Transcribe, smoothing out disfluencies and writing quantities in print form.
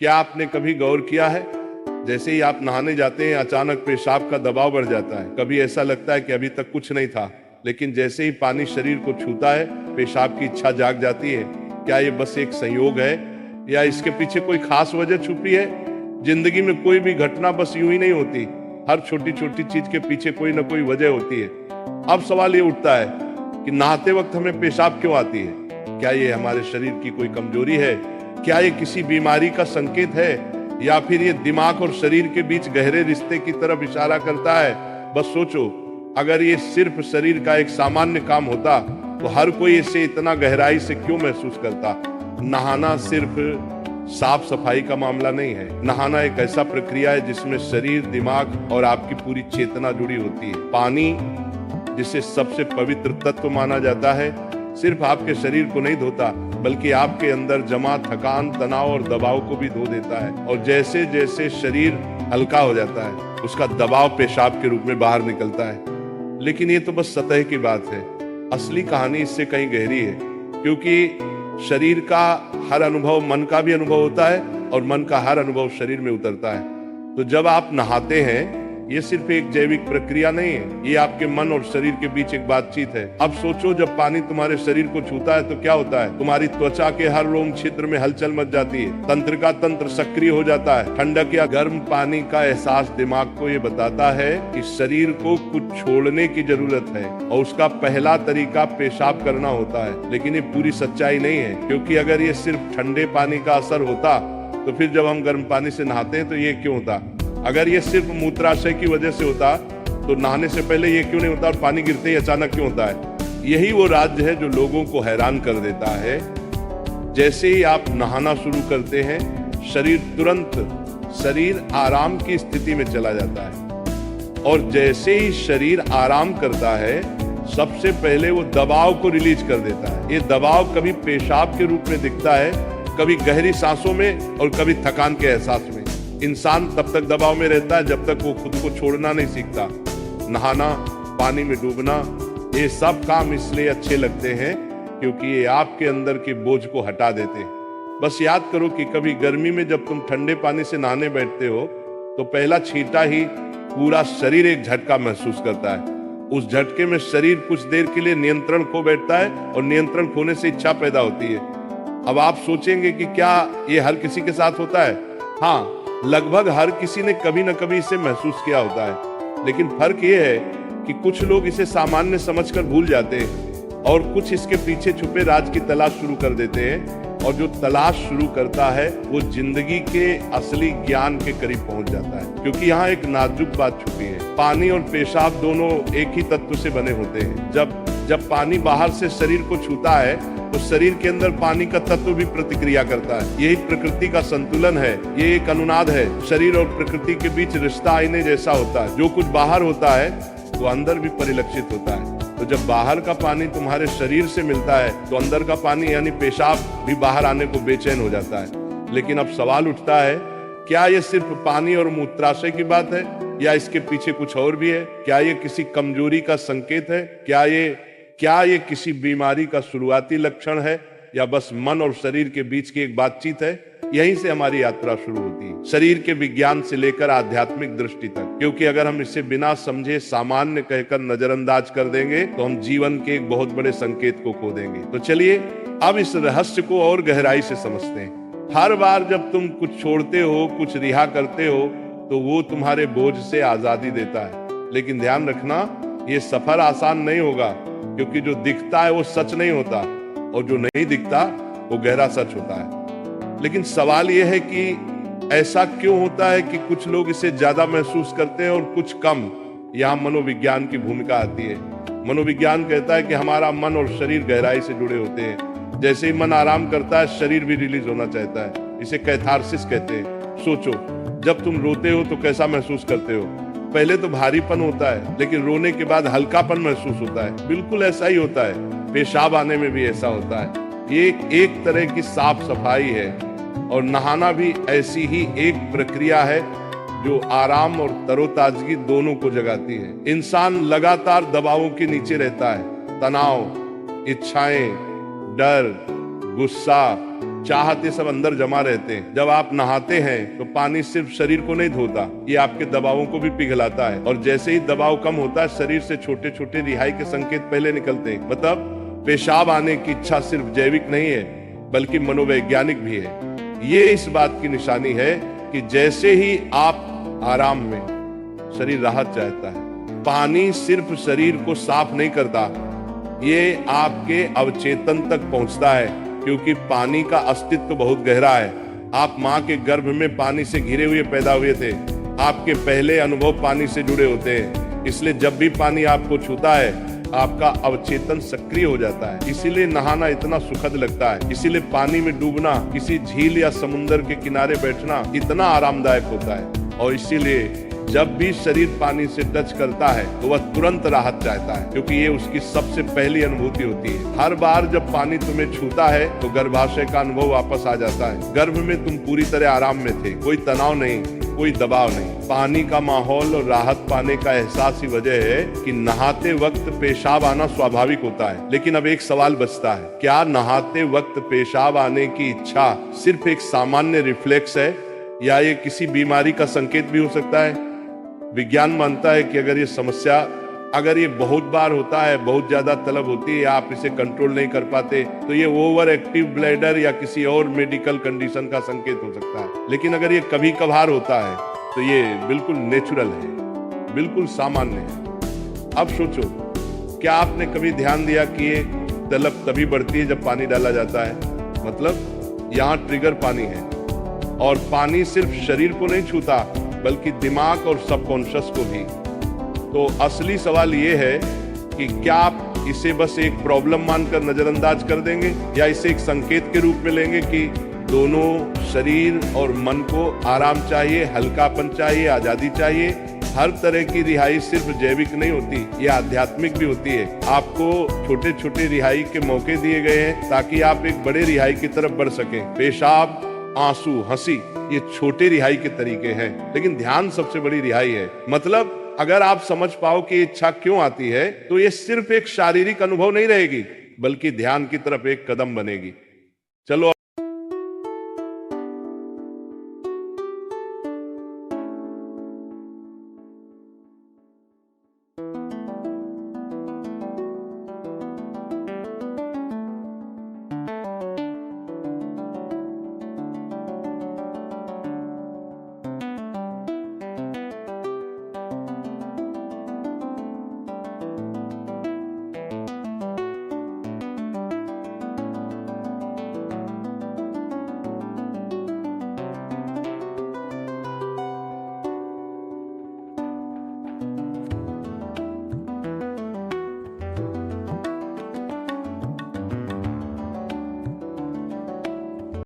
क्या आपने कभी गौर किया है, जैसे ही आप नहाने जाते हैं अचानक पेशाब का दबाव बढ़ जाता है। कभी ऐसा लगता है कि अभी तक कुछ नहीं था, लेकिन जैसे ही पानी शरीर को छूता है पेशाब की इच्छा जाग जाती है। क्या ये बस एक संयोग है या इसके पीछे कोई खास वजह छुपी है? जिंदगी में कोई भी घटना बस यूं ही नहीं होती, हर छोटी छोटी चीज के पीछे कोई ना कोई वजह होती है। अब सवाल ये उठता है कि नहाते वक्त हमें पेशाब क्यों आती है? क्या ये हमारे शरीर की कोई कमजोरी है? क्या ये किसी बीमारी का संकेत है, या फिर ये दिमाग और शरीर के बीच गहरे रिश्ते की तरफ इशारा करता है? बस सोचो, अगर ये सिर्फ शरीर का एक सामान्य काम होता तो हर कोई इसे इतना गहराई से क्यों महसूस करता? नहाना सिर्फ साफ सफाई का मामला नहीं है। नहाना एक ऐसा प्रक्रिया है जिसमें शरीर, दिमाग और आपकी पूरी चेतना जुड़ी होती है। पानी, जिसे सबसे पवित्र तत्व माना जाता है, सिर्फ आपके शरीर को नहीं धोता बल्कि आपके अंदर जमा थकान, तनाव और दबाव को भी धो देता है। और जैसे जैसे शरीर हल्का हो जाता है उसका दबाव पेशाब के रूप में बाहर निकलता है। लेकिन ये तो बस सतह की बात है, असली कहानी इससे कहीं गहरी है, क्योंकि शरीर का हर अनुभव मन का भी अनुभव होता है और मन का हर अनुभव शरीर में उतरता है। तो जब आप नहाते हैं ये सिर्फ एक जैविक प्रक्रिया नहीं है, ये आपके मन और शरीर के बीच एक बातचीत है। अब सोचो, जब पानी तुम्हारे शरीर को छूता है तो क्या होता है? तुम्हारी त्वचा के हर रोम छिद्र में हलचल मच जाती है, तंत्र का तंत्र सक्रिय हो जाता है। ठंडक या गर्म पानी का एहसास दिमाग को ये बताता है कि शरीर को कुछ छोड़ने की जरूरत है और उसका पहला तरीका पेशाब करना होता है। लेकिन ये पूरी सच्चाई नहीं है, क्योंकि अगर ये सिर्फ ठंडे पानी का असर होता तो फिर जब हम गर्म पानी से नहाते हैं तो ये क्यों होता? अगर ये सिर्फ मूत्राशय की वजह से होता तो नहाने से पहले ये क्यों नहीं होता और पानी गिरते ही अचानक क्यों होता है? यही वो राज है जो लोगों को हैरान कर देता है। जैसे ही आप नहाना शुरू करते हैं शरीर आराम की स्थिति में चला जाता है, और जैसे ही शरीर आराम करता है सबसे पहले वो दबाव को रिलीज कर देता है। ये दबाव कभी पेशाब के रूप में दिखता है, कभी गहरी सांसों में और कभी थकान के एहसास में। इंसान तब तक दबाव में रहता है जब तक वो खुद को छोड़ना नहीं सीखता। नहाना, पानी में डूबना, ये सब काम इसलिए अच्छे लगते हैं क्योंकि ये आपके अंदर के बोझ को हटा देते हैं। बस याद करो कि कभी गर्मी में जब तुम ठंडे पानी से नहाने बैठते हो तो पहला छींटा ही पूरा शरीर एक झटका महसूस करता है। उस झटके में शरीर कुछ देर के लिए नियंत्रण खो बैठता है और नियंत्रण खोने से इच्छा पैदा होती है। अब आप सोचेंगे कि क्या ये हर किसी के साथ होता है? हाँ, लगभग हर किसी ने कभी न कभी इसे महसूस किया होता है। लेकिन फर्क ये है कि कुछ लोग इसे सामान्य समझकर भूल जाते हैं और कुछ इसके पीछे छुपे राज की तलाश शुरू कर देते हैं, और जो तलाश शुरू करता है वो जिंदगी के असली ज्ञान के करीब पहुंच जाता है। क्योंकि यहाँ एक नाजुक बात छुपी है, पानी और पेशाब दोनों एक ही तत्व से बने होते हैं। जब पानी बाहर से शरीर को छूता है तो शरीर के अंदर पानी का तत्व भी प्रतिक्रिया करता है। यही प्रकृति का संतुलन है, ये एक अनुनाद है। शरीर और प्रकृति के बीच रिश्ता आईने जैसा होता है, जो कुछ बाहर होता है वो अंदर भी परिलक्षित होता है। तो जब बाहर का पानी तुम्हारे शरीर से मिलता है तो अंदर का पानी यानी पेशाब भी बाहर आने को बेचैन हो जाता है। लेकिन अब सवाल उठता है, क्या ये सिर्फ पानी और मूत्राशय की बात है या इसके पीछे कुछ और भी है? क्या ये किसी कमजोरी का संकेत है? क्या ये किसी बीमारी का शुरुआती लक्षण है, या बस मन और शरीर के बीच की एक बातचीत है? यहीं से हमारी यात्रा शुरू होती है, शरीर के विज्ञान से लेकर आध्यात्मिक दृष्टि तक। क्योंकि अगर हम इसे बिना समझे सामान्य कहकर नजरअंदाज कर देंगे तो हम जीवन के एक बहुत बड़े संकेत को खो देंगे। तो चलिए अब इस रहस्य को और गहराई से समझते हैं। हर बार जब तुम कुछ छोड़ते हो, कुछ रिहा करते हो, तो वो तुम्हारे बोझ से आजादी देता है। लेकिन ध्यान रखना, ये सफर आसान नहीं होगा, क्योंकि जो दिखता है वो सच नहीं होता और जो नहीं दिखता वो गहरा सच होता है। लेकिन सवाल यह है कि ऐसा क्यों होता है कि कुछ लोग इसे ज्यादा महसूस करते हैं और कुछ कम? यहाँ मनोविज्ञान की भूमिका आती है। मनोविज्ञान कहता है कि हमारा मन और शरीर गहराई से जुड़े होते हैं। जैसे ही मन आराम करता है शरीर भी रिलीज होना चाहता है, इसे कैथारसिस कहते हैं। सोचो, जब तुम रोते हो तो कैसा महसूस करते हो? पहले तो भारीपन होता है, लेकिन रोने के बाद हल्कापन महसूस होता है। बिल्कुल ऐसा ही होता है, पेशाब आने में भी ऐसा होता है। ये एक तरह की साफ सफाई है, और नहाना भी ऐसी ही एक प्रक्रिया है जो आराम और तरोताजगी दोनों को जगाती है। इंसान लगातार दबावों के नीचे रहता है, तनाव, इच्छाएं, डर, गुस्सा, चाहते सब अंदर जमा रहते हैं। जब आप नहाते हैं तो पानी सिर्फ शरीर को नहीं धोता, ये आपके दबावों को भी पिघलाता है। और जैसे ही दबाव कम होता है, शरीर से छोटे छोटे रिहाई के संकेत पहले निकलते हैं। मतलब पेशाब आने की इच्छा सिर्फ जैविक नहीं है, बल्कि मनोवैज्ञानिक भी है। ये इस बात की निशानी है कि जैसे ही आप आराम में, शरीर राहत चाहता है। पानी सिर्फ शरीर को साफ नहीं करता, ये आपके अवचेतन तक पहुंचता है, क्योंकि पानी का अस्तित्व बहुत गहरा है। आप माँ के गर्भ में पानी से घिरे हुए पैदा हुए थे। आपके पहले अनुभव पानी से जुड़े होते हैं, इसलिए जब भी पानी आपको छूता है, आपका अवचेतन सक्रिय हो जाता है। इसीलिए नहाना इतना सुखद लगता है। इसीलिए पानी में डूबना, किसी झील या समुद्र के किनारे बैठना इतना आरामदायक होता है। और इसीलिए जब भी शरीर पानी से टच करता है तो वह तुरंत राहत चाहता है, क्योंकि ये उसकी सबसे पहली अनुभूति होती है। हर बार जब पानी तुम्हें छूता है तो गर्भाशय का अनुभव वापस आ जाता है। गर्भ में तुम पूरी तरह आराम में थे, कोई तनाव नहीं, कोई दबाव नहीं। पानी का माहौल और राहत पाने का एहसास ही वजह है कि नहाते वक्त पेशाब आना स्वाभाविक होता है। लेकिन अब एक सवाल बचता है, क्या नहाते वक्त पेशाब आने की इच्छा सिर्फ एक सामान्य रिफ्लेक्स है, या ये किसी बीमारी का संकेत भी हो सकता है? विज्ञान मानता है कि अगर ये बहुत बार होता है, बहुत ज्यादा तलब होती है, आप इसे कंट्रोल नहीं कर पाते, तो ये ओवर एक्टिव ब्लैडर या किसी और मेडिकल कंडीशन का संकेत हो सकता है। लेकिन अगर ये कभी कभार होता है तो ये बिल्कुल नेचुरल है, बिल्कुल सामान्य है। अब सोचो, क्या आपने कभी ध्यान दिया कि ये तलब तभी बढ़ती है जब पानी डाला जाता है? मतलब यहाँ ट्रिगर पानी है, और पानी सिर्फ शरीर को नहीं छूता, बल्कि दिमाग और सबकॉन्शियस को भी। तो असली सवाल ये है कि क्या आप इसे बस एक प्रॉब्लम मानकर नजरअंदाज कर देंगे, या इसे एक संकेत के रूप में लेंगे कि दोनों शरीर और मन को आराम चाहिए, हल्कापन चाहिए, आजादी चाहिए। हर तरह की रिहाई सिर्फ जैविक नहीं होती, ये आध्यात्मिक भी होती है। आपको छोटे छोटे रिहाई के मौके दिए गए हैं ताकि आप एक बड़े रिहाई की तरफ बढ़ सकें। पेशाब, आंसू, हंसी, ये छोटे रिहाई के तरीके हैं, लेकिन ध्यान सबसे बड़ी रिहाई है। मतलब अगर आप समझ पाओ कि इच्छा क्यों आती है, तो ये सिर्फ एक शारीरिक अनुभव नहीं रहेगी, बल्कि ध्यान की तरफ एक कदम बनेगी। चलो